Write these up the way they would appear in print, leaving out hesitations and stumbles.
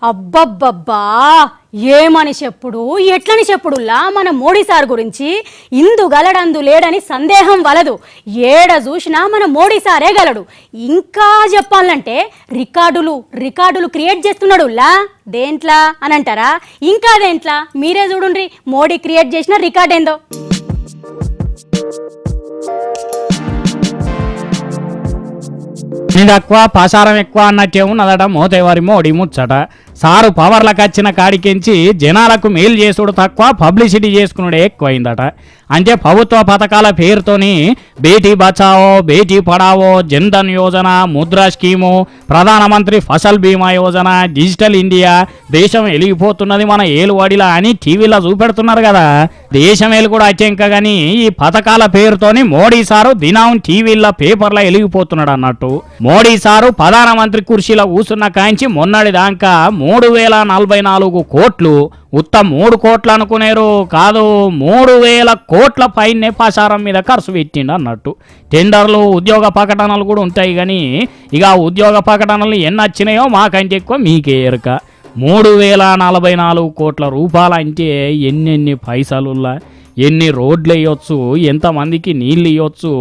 అబ్బబ్బబ్బా ఏమని చెప్పుడు ఎట్లని చెప్పుడులా మన మోడీ సార్ గురించి ఇందు గలడందు లేడని సందేహం వలదు. ఏడ చూసినా మన మోడీ సారే గలడు. ఇంకా చెప్పాలంటే రికార్డులు క్రియేట్ చేస్తున్నాడులా. దేంట్లా అని అంటారా? ఇంకా దేంట్లా? మీరే చూడుండ్రి మోడీ క్రియేట్ చేసిన రికార్డ్ ఏందో. తక్కువ ప్రసారం ఎక్కువ అన్నట్టే ఉన్నదట మోతేవారి మోడీ ముచ్చట. సారు పవర్లకు వచ్చిన కాడికించి జనాలకు మేలు చేసుడు తక్కువ, పబ్లిసిటీ చేసుకున్నాడు ఎక్కువైందట. అంటే ప్రభుత్వ పథకాల పేరుతోని బేటీ బచావో, బేటీ పడావో, జన్ధన్ యోజన, ముద్రా స్కీము, ప్రధానమంత్రి ఫసల్ బీమా యోజన, డిజిటల్ ఇండియా, దేశం వెలిగిపోతున్నది మన ఏలువాడిలా అని టీవీలో చూపెడుతున్నారు కదా. దేశం ఏలు కూడా వచ్చాక కానీ ఈ పథకాల పేరుతోని మోడీ సారు దినం టీవీల్లో పేపర్లో వెలిగిపోతున్నాడు అన్నట్టు. మోడీ సారు ప్రధానమంత్రి కుర్చీలో కూర్చున్న కాంచి మొన్నటి దాకా 3044 కోట్లు, ఉత్త 3 కోట్లు అనుకునేరు కాదు, 3000 కోట్ల పైనే ప్రచారం మీద ఖర్చు పెట్టిండు అన్నట్టు. టెండర్లు, ఉద్యోగ ప్రకటనలు కూడా ఉంటాయి కానీ ఇక ఉద్యోగ ప్రకటనలు ఎన్ని వచ్చినాయో మాకంటే ఎక్కువ మీకే ఎరుక. 3044 కోట్ల రూపాయలు అంటే ఎన్నెన్ని పైసలుల్లా, ఎన్ని రోడ్లు వేయొచ్చు, ఎంతమందికి నీళ్ళు ఇవ్వచ్చు,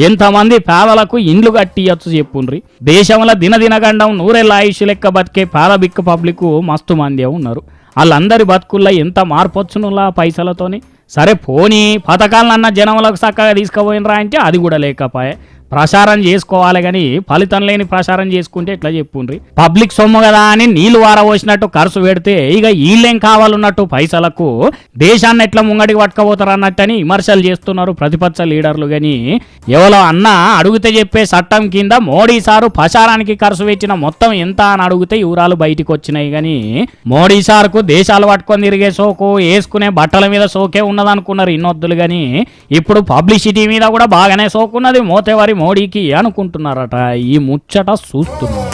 ఎంతమంది పేదలకు ఇండ్లు కట్టియచ్చు చెప్పుండ్రి. దేశంలో దినదినగండం 100 ఏళ్ళ ఆయుష్ లెక్క బతికే పేద బిక్క పబ్లిక్ మస్తు మంది ఉన్నారు. వాళ్ళందరి బతుకుల్లో ఎంత మార్పు వచ్చునులా పైసలతోని. సరే పోనీ పథకాలన్న జనంలకు చక్కగా తీసుకుపోయినరా అంటే అది కూడా లేకపోయే. ప్రచారం చేసుకోవాలి కానీ ఫలితం లేని ప్రచారం చేసుకుంటే ఎట్లా చెప్పుండ్రి. పబ్లిక్ సొమ్ము కదా అని నీళ్లు వారవోసినట్టు ఖర్చు పెడితే ఇక వీళ్ళేం కావాలన్నట్టు పైసలకు దేశాన్ని ఎట్లా ముంగడికి పట్టుకపోతారు అన్నట్టని విమర్శలు చేస్తున్నారు ప్రతిపక్ష లీడర్లు. కానీ ఎవరో అన్న అడిగితే చెప్పే చట్టం కింద మోడీ సారు ప్రచారానికి ఖర్చు పెట్టిన మొత్తం ఎంత అని అడిగితే వివరాలు బయటికి వచ్చినాయి. కానీ మోడీ సార్కు దేశాలు పట్టుకొని తిరిగే సోకు, వేసుకునే బట్టల మీద సోకే ఉన్నదనుకున్నారు ఇన్నొద్దులు. కానీ ఇప్పుడు పబ్లిసిటీ మీద కూడా బాగానే సోకున్నది మోతేవారి మోడీకి అనుకుంటున్నారట. ఈ ముచ్చట చూస్తున్నారు.